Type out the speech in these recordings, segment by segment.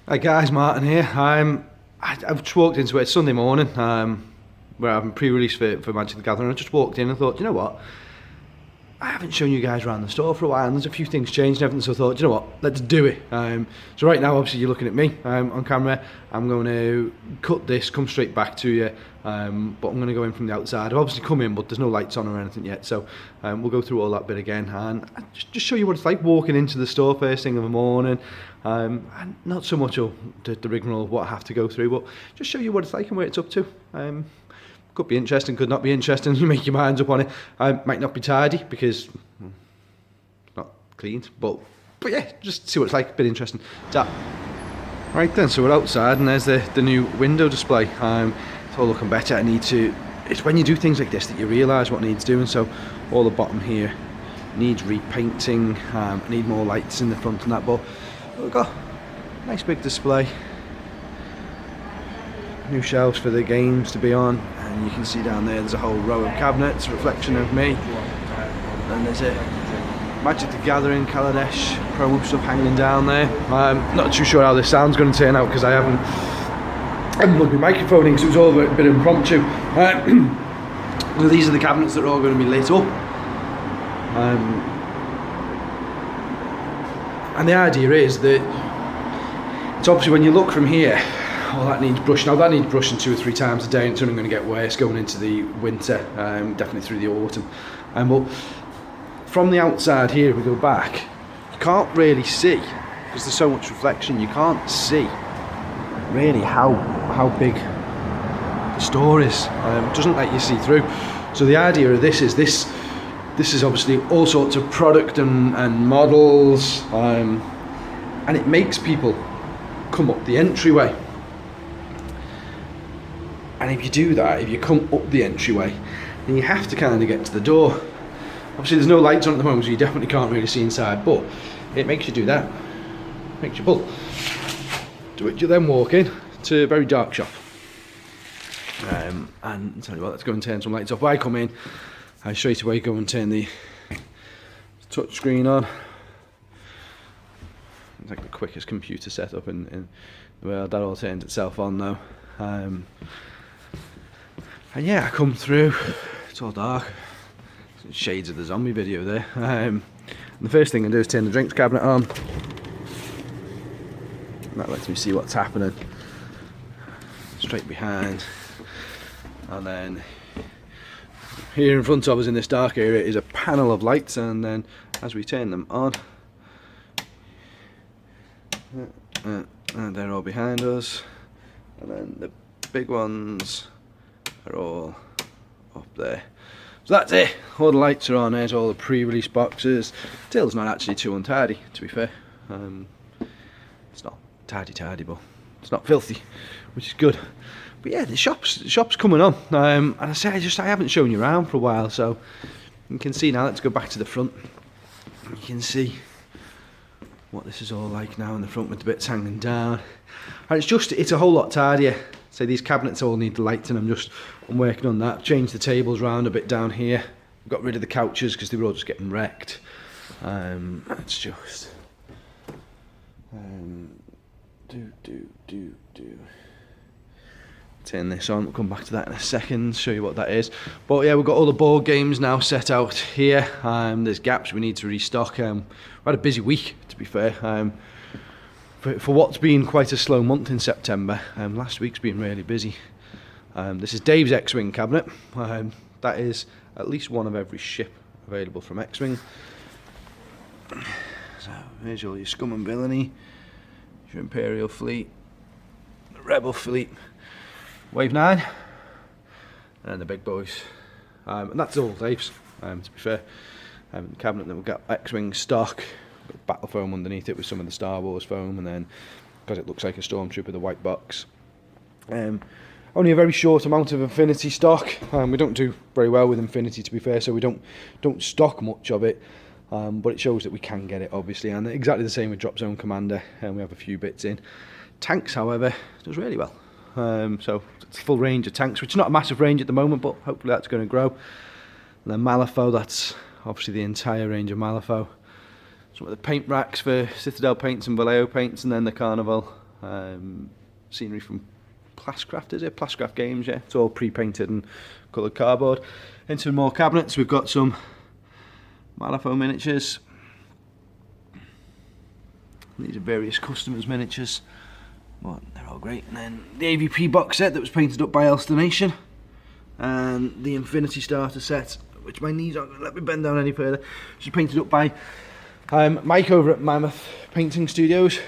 Hi guys, Martin here. I've just walked into it. It's Sunday morning. We're having pre-release for Magic the Gathering. I just walked in and thought, you know what? I haven't shown you guys around the store for a while, and there's a few things changed and everything. So I thought, you know what? Let's do it. So right now, obviously, you're looking at me on camera. I'm going to cut this, come straight back to you. But I'm going to go in from the outside. I've obviously come in, but there's no lights on or anything yet. So we'll go through all that bit again and just show you what it's like walking into the store first thing in the morning. And not so much the rigmarole of what I have to go through, but just show you what it's like and where it's up to. Could be interesting, could not be interesting. You make your minds up on it. Might not be tidy because it's not cleaned, but yeah, just see what it's like. A bit interesting. Right then, so we're outside and there's the new window display. It's all looking better. It's when you do things like this that you realise what needs doing. So all the bottom here needs repainting. Need more lights in the front and that, but we've got a nice big display. New shelves for the games to be on, and you can see down there's a whole row of cabinets, reflection of me, and there's a Magic the Gathering Kaladesh promo stuff hanging down there. I'm not too sure how this sound's going to turn out because I haven't plugged my microphone in because it was all a bit impromptu. So these are the cabinets that are all going to be lit up, and the idea is that it's obviously when you look from here, oh, that needs brushing. Now that needs brushing 2 or 3 times a day, and it's only going to get worse going into the winter, definitely through the autumn. But from the outside here, if we go back, you can't really see because there's so much reflection. You can't see really how big the store is. It doesn't let you see through. So the idea of this is obviously all sorts of product and models, and it makes people come up the entryway. And if you do that, if you come up the entryway, then you have to kind of get to the door. Obviously there's no lights on at the moment, so you definitely can't really see inside, but it makes you do that. Makes you pull. To which you then walk in to a very dark shop. And I'll tell you what, let's go and turn some lights off. When I come in, I straight away go and turn the touch screen on. It's like the quickest computer setup in the world. That all turns itself on now. And yeah, I come through, it's all dark, shades of the zombie video there. And the first thing I do is turn the drinks cabinet on. And that lets me see what's happening. Straight behind. And then here in front of us in this dark area is a panel of lights, and then as we turn them on, and they're all behind us. And then the big ones are all up there. So that's it. All the lights are on. There's all the pre-release boxes. Tail's not actually too untidy, to be fair. It's not tidy, but it's not filthy, which is good. But yeah, the shop's coming on. And I say I haven't shown you around for a while, so you can see now. Let's go back to the front. You can see what this is all like now in the front with the bits hanging down. And it's a whole lot tidier. So these cabinets all need the lights, and I'm working on that. Changed the tables around a bit down here. Got rid of the couches because they were all just getting wrecked. Let's just turn this on. We'll come back to that in a second, show you what that is. But yeah, we've got all the board games now set out here. There's gaps we need to restock. We had a busy week, to be fair. For what's been quite a slow month in September, last week's been really busy. This is Dave's X-Wing cabinet. That is at least one of every ship available from X-Wing. So here's all your Scum and Villainy, your Imperial fleet, the Rebel fleet, Wave 9, and the big boys. And that's all Dave's, to be fair. The cabinet that we've got X-Wing stock. Got battle foam underneath it with some of the Star Wars foam, and then because it looks like a Stormtrooper, the white box. Only a very short amount of Infinity stock. We don't do very well with Infinity, to be fair, so we don't stock much of it. But it shows that we can get it, obviously, and exactly the same with Drop Zone Commander. And we have a few bits in. Tanks, however, does really well. So it's a full range of tanks, which is not a massive range at the moment, but hopefully that's going to grow. And then Malifaux, that's obviously the entire range of Malifaux. Some of the paint racks for Citadel paints and Vallejo paints, and then the Carnival Scenery from Plascraft, is it? Plascraft Games, yeah. It's all pre-painted and coloured cardboard. Into more cabinets, we've got some Malifaux miniatures. These are various customers' miniatures. Well, they're all great. And then the AVP box set that was painted up by Elstonation. And the Infinity Starter set, which my knees aren't going to let me bend down any further, which is painted up by Mike over at Mammoth Painting Studios.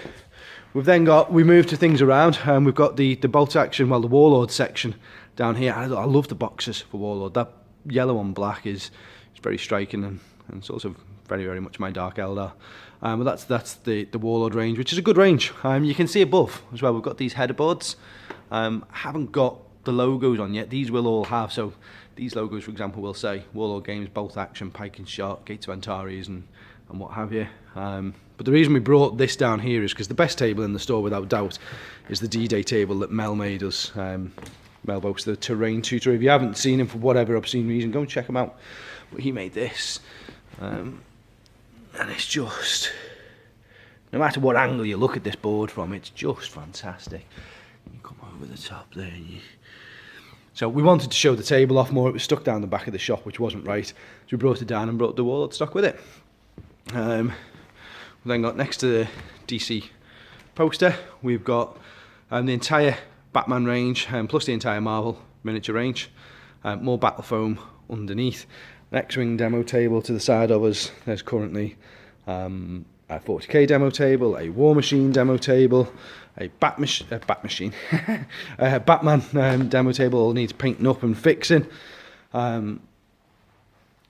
We've then got, we moved to things around, and we've got the bolt action, well, the Warlord section down here. I love the boxes for Warlord. That yellow on black is very striking, and it's also very, very much my Dark Eldar. But that's the Warlord range, which is a good range. You can see above as well, we've got these header boards. Haven't got the logos on yet. These will all have, so these logos, for example, will say Warlord Games, Bolt Action, Pike and Shot, Gates of Antares, and what have you. But the reason we brought this down here is because the best table in the store, without doubt, is the D-Day table that Mel made us. Mel Boakes, the Terrain tutor. If you haven't seen him for whatever obscene reason, go and check him out. But he made this. And it's just, no matter what angle you look at this board from, it's just fantastic. You come over the top there. So we wanted to show the table off more. It was stuck down the back of the shop, which wasn't right. So we brought it down and brought the Warlord stock with it. We then got next to the DC poster, we've got the entire Batman range, plus the entire Marvel miniature range. More battle foam underneath. An X-Wing demo table to the side of us. There's currently a 40k demo table, a War Machine demo table, a Batman demo table all needs painting up and fixing. More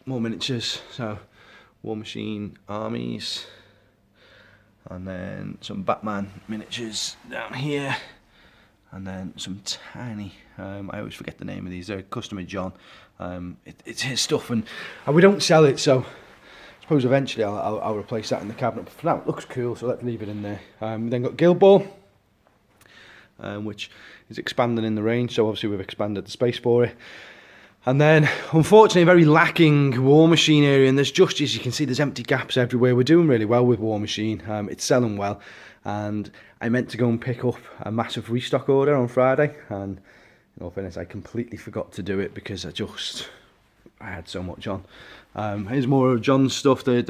miniatures, so War Machine armies, and then some Batman miniatures down here, and then some tiny, I always forget the name of these, they're customer John. It's his stuff, and we don't sell it, so I suppose eventually I'll replace that in the cabinet, but for now it looks cool, so let's leave it in there. We then got Guild Ball, which is expanding in the range, so obviously we've expanded the space for it. And then, unfortunately, a very lacking War Machine area, and there's just, as you can see, there's empty gaps everywhere. We're doing really well with War Machine, it's selling well, and I meant to go and pick up a massive restock order on Friday, and in all fairness, I completely forgot to do it because I had so much on. Here's more of John's stuff, those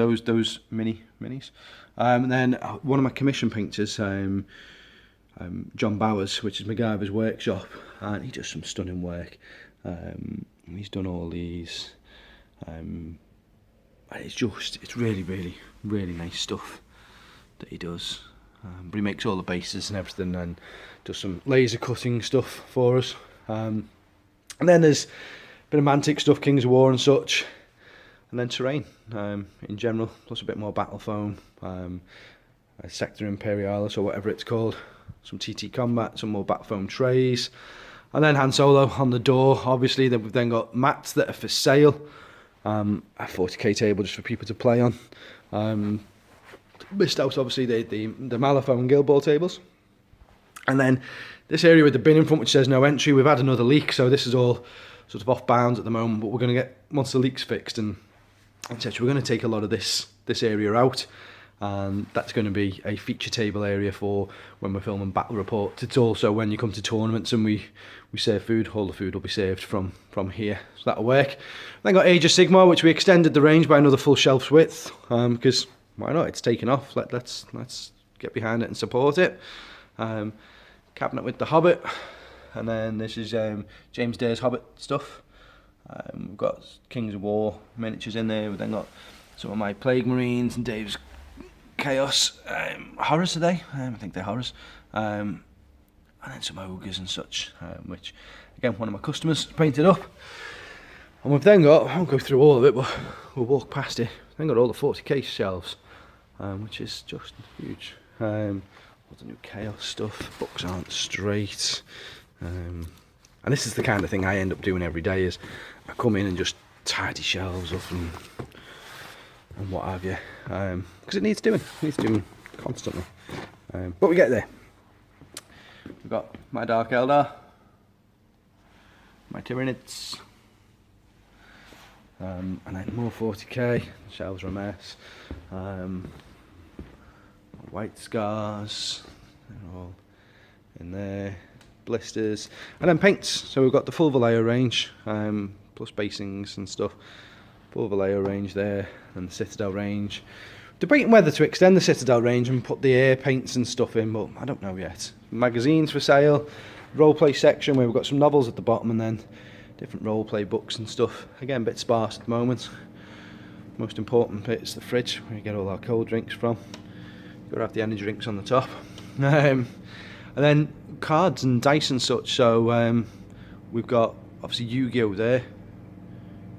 minis. And then one of my commission painters, John Bowers, which is MacGyver's workshop, and he does some stunning work. He's done all these. It's really, really, really nice stuff that he does. But he makes all the bases and everything, and does some laser cutting stuff for us. And then there's a bit of Mantic stuff, Kings of War and such, and then Terrain in general, plus a bit more battle foam, Sector Imperialis or whatever it's called, some TT Combat, some more battle foam trays. And then Han Solo on the door, obviously. Then we've then got mats that are for sale. A 40k table just for people to play on. Missed out, obviously, the Malifaux and Guild Ball tables. And then this area with the bin in front, which says no entry, we've had another leak, so this is all sort of off bounds at the moment. But we're going to get, once the leak's fixed and etc., we're going to take a lot of this area out. And that's going to be a feature table area for when we're filming battle reports. It's also when you come to tournaments and we serve food, all the food will be served from here, so that'll work. Then got Age of Sigmar, which we extended the range by another full shelf's width, because why not, it's taken off, let's get behind it and support it. Cabinet with the Hobbit, and then this is James Day's Hobbit stuff. We've got Kings of War miniatures in there. We've then got some of my Plague Marines and Dave's Chaos horrors today. I think they're horrors. And then some ogres and such, which again one of my customers painted up. And we've then got, I won't go through all of it, but we'll walk past it. We've then got all the 40k shelves, which is just huge. All the new Chaos stuff. Books aren't straight. And this is the kind of thing I end up doing every day, is I come in and just tidy shelves up and what have you, because it needs doing constantly, but we get there. We've got my Dark Eldar, my Tyranids, and then more 40k, shelves are a mess, White Scars, they're all in there, blisters, and then paints. So we've got the full Vallejo range, plus basings and stuff. Full Vallejo range there, and the Citadel range. Debating whether to extend the Citadel range and put the air paints and stuff in, but I don't know yet. Magazines for sale, roleplay section where we've got some novels at the bottom, and then different roleplay books and stuff. Again, a bit sparse at the moment. Most important bit is the fridge, where we get all our cold drinks from. You've got to have the energy drinks on the top. And then cards and dice and such. So we've got obviously Yu-Gi-Oh there.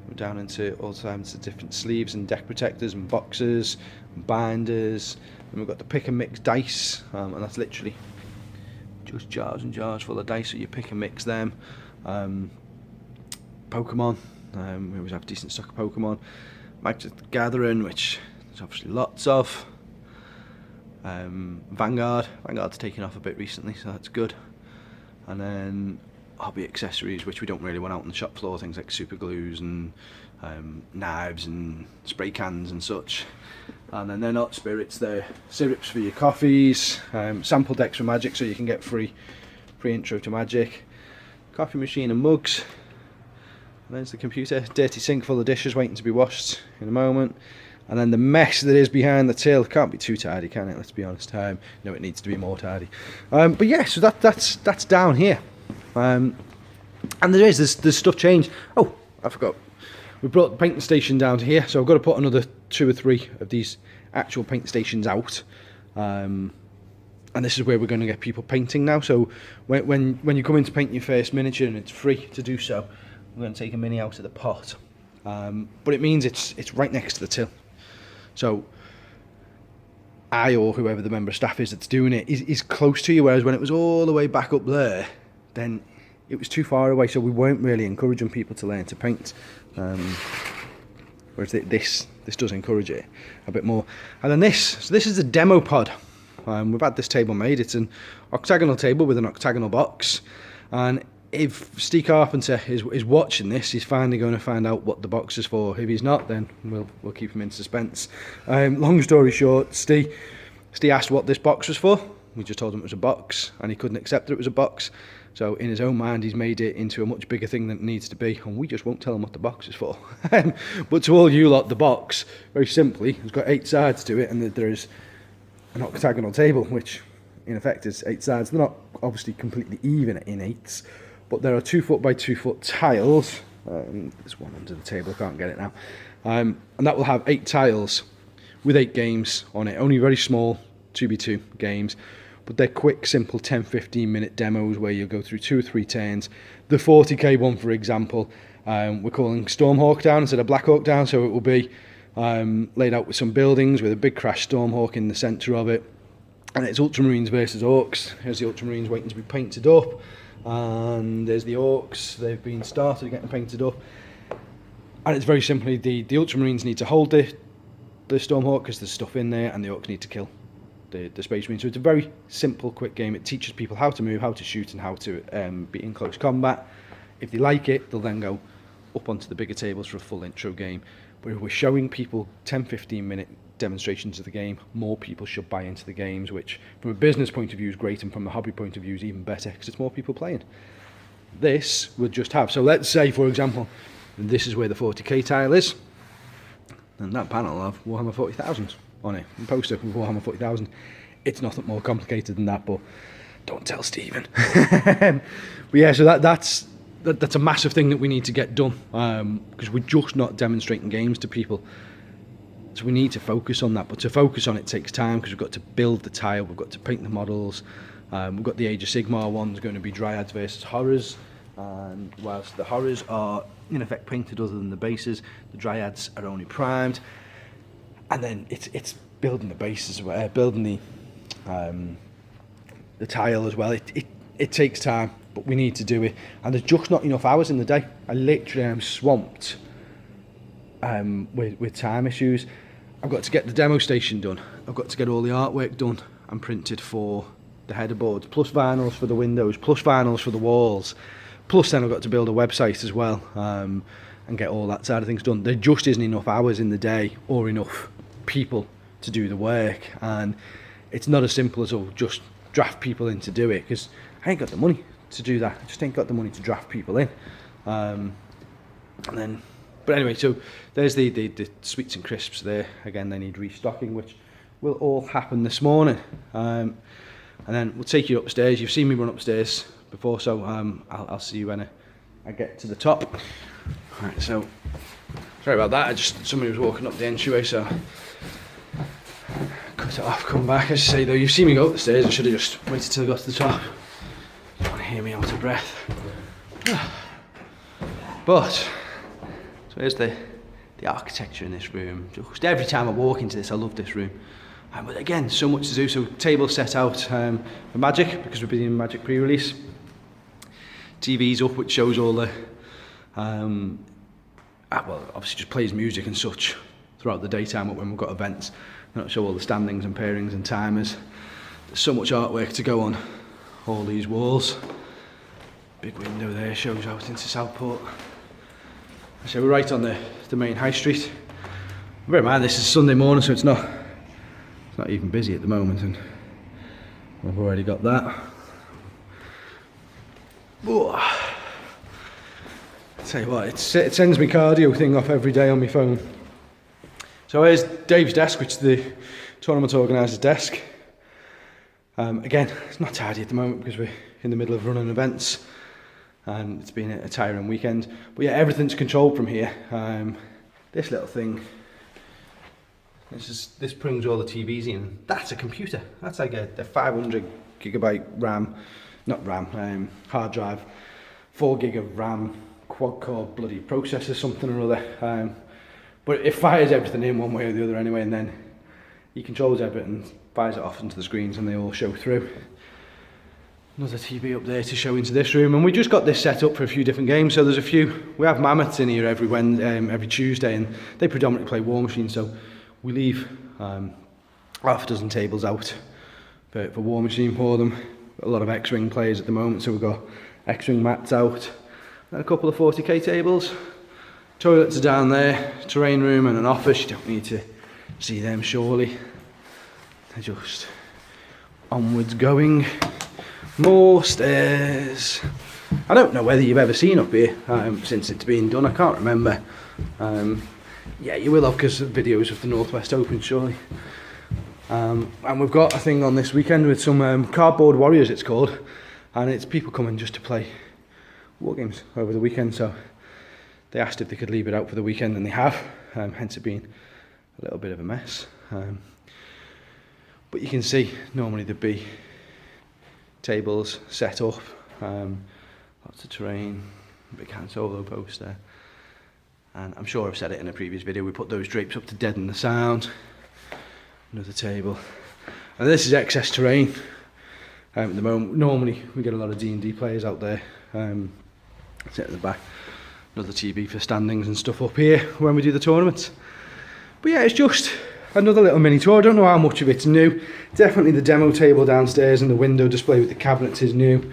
We're down into all kinds of different sleeves and deck protectors and boxes and binders. And we've got the pick and mix dice, and that's literally just jars and jars full of dice, so you pick and mix them. Pokemon, we always have a decent stock of Pokemon. Magic the Gathering, which there's obviously lots of. Vanguard's taken off a bit recently, so that's good. And then hobby accessories, which we don't really want out on the shop floor, things like super glues and knives and spray cans and such. And then they're not spirits, they're syrups for your coffees, sample decks for Magic, so you can get free intro to Magic, coffee machine and mugs. And there's the computer, dirty sink full of dishes waiting to be washed in a moment. And then the mess that is behind the till can't be too tidy, can it? Let's be honest. No, it needs to be more tidy. But yeah, so that's down here. And there's stuff changed. Oh, I forgot. We brought the painting station down to here, so I've got to put another 2 or 3 of these actual paint stations out. And this is where we're going to get people painting now. So when you come in to paint your first miniature, and it's free to do so, we're going to take a mini out of the pot. But it means it's right next to the till. So I, or whoever the member of staff is that's doing it, is close to you, whereas when it was all the way back up there, then it was too far away, so we weren't really encouraging people to learn to paint. Whereas this does encourage it a bit more. And then this is a demo pod. We've had this table made. It's an octagonal table with an octagonal box, and if Steve Carpenter is watching this, he's finally going to find out what the box is for. If he's not, then we'll keep him in suspense. Long story short, Steve asked what this box was for. We just told him it was a box, and he couldn't accept that it was a box. So in his own mind, he's made it into a much bigger thing than it needs to be, and we just won't tell him what the box is for. But to all you lot, the box, very simply, has got 8 sides to it, and there is an octagonal table, which in effect is 8 sides. They're not obviously completely even in 8s, but there are 2 foot by 2 foot tiles. There's one under the table, I can't get it now. And that will have 8 tiles with 8 games on it, only very small 2v2 games. But they're quick, simple 10-15 minute demos where you go through 2 or 3 turns. The 40k one, for example, we're calling Stormhawk down instead of Blackhawk down, so it will be laid out with some buildings with a big crash Stormhawk in the centre of it. And it's Ultramarines versus Orcs. Here's the Ultramarines waiting to be painted up. And there's the Orcs, they've been started getting painted up. And it's very simply, the Ultramarines need to hold the Stormhawk because there's stuff in there, and the Orcs need to kill the Space Marines. So it's a very simple, quick game. It teaches people how to move, how to shoot, and how to be in close combat. If they like it, they'll then go up onto the bigger tables for a full intro game. But if we're showing people 10-15 minute demonstrations of the game, more people should buy into the games, which from a business point of view is great, and from a hobby point of view is even better because it's more people playing. This would just have, so let's say for example this is where the 40k tile is, and that panel will have Warhammer 40,000 on it, and poster with Warhammer 40,000. It's nothing more complicated than that, but don't tell Stephen. But yeah, so that's a massive thing that we need to get done, because we're just not demonstrating games to people. So we need to focus on that, but to focus on it takes time because we've got to build the tile, we've got to paint the models. We've got the Age of Sigmar one's going to be Dryads versus Horrors, and whilst the Horrors are in effect painted other than the bases, the Dryads are only primed. And then it's building the bases, building the tile as well. It takes time, but we need to do it, and there's just not enough hours in the day. I literally am swamped with time issues. I've got to get the demo station done. I've got to get all the artwork done and printed for the header boards, plus vinyls for the windows, plus vinyls for the walls. Plus then I've got to build a website as well, and get all that side of things done. There just isn't enough hours in the day or enough people to do the work, and it's not as simple as just draft people in to do it, because I ain't got the money to do that. I just ain't got the money to draft people in. And then, but anyway, so there's the sweets and crisps there. Again, they need restocking, which will all happen this morning. And then we'll take you upstairs. You've seen me run upstairs before, so I'll see you when I get to the top. Right, so sorry about that. Somebody was walking up the entryway, so cut it off, come back. As I say though, you've seen me go up the stairs. I should have just waited till I got to the top. You don't want to hear me out of breath. But so here's the architecture in this room. Just every time I walk into this, I love this room. But again, so much to do. So table set out for Magic, because we've been in Magic pre-release. TV's up, which shows all the well, obviously just plays music and such throughout the daytime when we've got events. That'll show all the standings and pairings and timers. There's so much artwork to go on all these walls. Big window there shows out into Southport. So we're right on the main high street. Bear in mind, this is Sunday morning, so it's not even busy at the moment, and we've already got that. Whoa. Tell you what, it sends me cardio thing off every day on my phone. So here's Dave's desk, which is the tournament organiser's desk. Again, it's not tidy at the moment because we're in the middle of running events, and it's been a tiring weekend. But yeah, everything's controlled from here. This little thing, this brings all the TVs in. That's a computer. That's like a 500 gigabyte RAM, not RAM, hard drive, 4 gig of RAM, quad core bloody processor, something or other. But it fires everything in one way or the other anyway, and then he controls everything, fires it off into the screens, and they all show through. Another TV up there to show into this room, and we just got this set up for a few different games. So there's a few. We have Mammoths in here every Tuesday, and they predominantly play War Machine. So we leave half a dozen tables out for War Machine for them. A lot of X-Wing players at the moment, so we've got X-Wing mats out, and a couple of 40k tables. Toilets are down there, terrain room and an office. You don't need to see them surely. They're just onwards going. More stairs. I don't know whether you've ever seen up here since it's been done. I can't remember. Yeah, you will have, because of videos of the Northwest Open surely. And we've got a thing on this weekend with some Cardboard Warriors, it's called, and it's people coming just to play war games over the weekend. So they asked if they could leave it out for the weekend, and they have, hence it being a little bit of a mess. But you can see normally there'd be tables set up, lots of terrain, big Han Solo poster, and I'm sure I've said it in a previous video, we put those drapes up to deaden the sound. Another table, and this is excess terrain. At the moment, normally we get a lot of D&D players out there. Sit at the back. Another TV for standings and stuff up here when we do the tournaments. But yeah, it's just another little mini tour. I don't know how much of it's new. Definitely the demo table downstairs and the window display with the cabinets is new.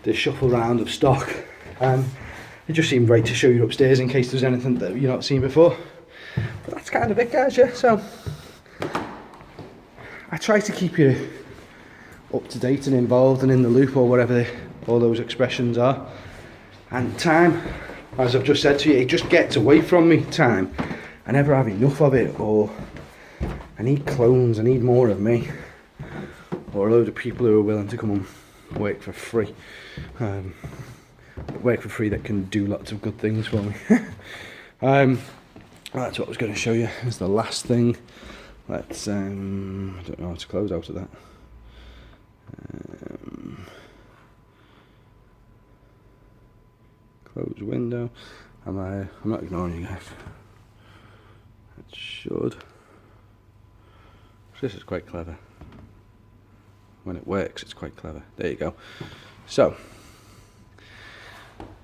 The shuffle round of stock. It just seemed right to show you upstairs in case there's anything that you've not seen before. But that's kind of it, guys, yeah. So I try to keep you up to date and involved and in the loop, or whatever all those expressions are. And time, as I've just said to you, it just gets away from me, time. I never have enough of it, or I need clones, I need more of me, or a load of people who are willing to come and work for free. Work for free that can do lots of good things for me. That's what I was going to show you as the last thing. Let's, I don't know how to close out of that. Close window. I'm not ignoring you guys. It should. This is quite clever. When it works, it's quite clever. There you go. So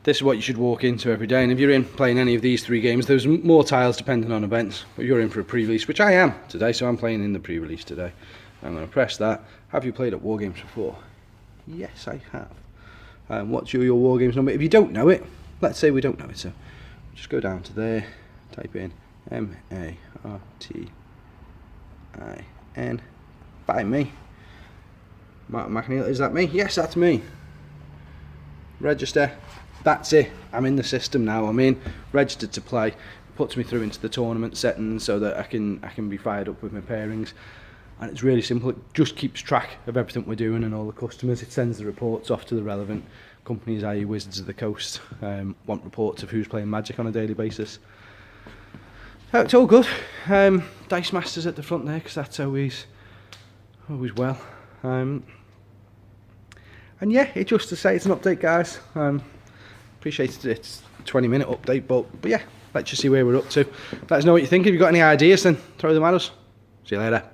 this is what you should walk into every day, and if you're in playing any of these 3 games, there's more tiles depending on events, but you're in for a pre-release, which I am today, so I'm playing in the pre-release today. I'm going to press that. Have you played at War Games before? Yes, I have. What's your War Games number? If you don't know it, let's say we don't know it, so just go down to there, type in MARTIN, find me, Martin McNeil, is that me? Yes, that's me. Register. That's it. I'm in the system now. I'm in, registered to play. Puts me through into the tournament settings so that I can be fired up with my pairings. And it's really simple. It just keeps track of everything we're doing and all the customers. It sends the reports off to the relevant companies, i.e. Wizards of the Coast. Want reports of who's playing Magic on a daily basis. It's all good. Dice Masters at the front there, because that's always well. And yeah, it's just to say it's an update, guys. Appreciate it's a 20-minute update, but yeah, let's just see where we're up to. Let us know what you think. If you've got any ideas, then throw them at us. See you later.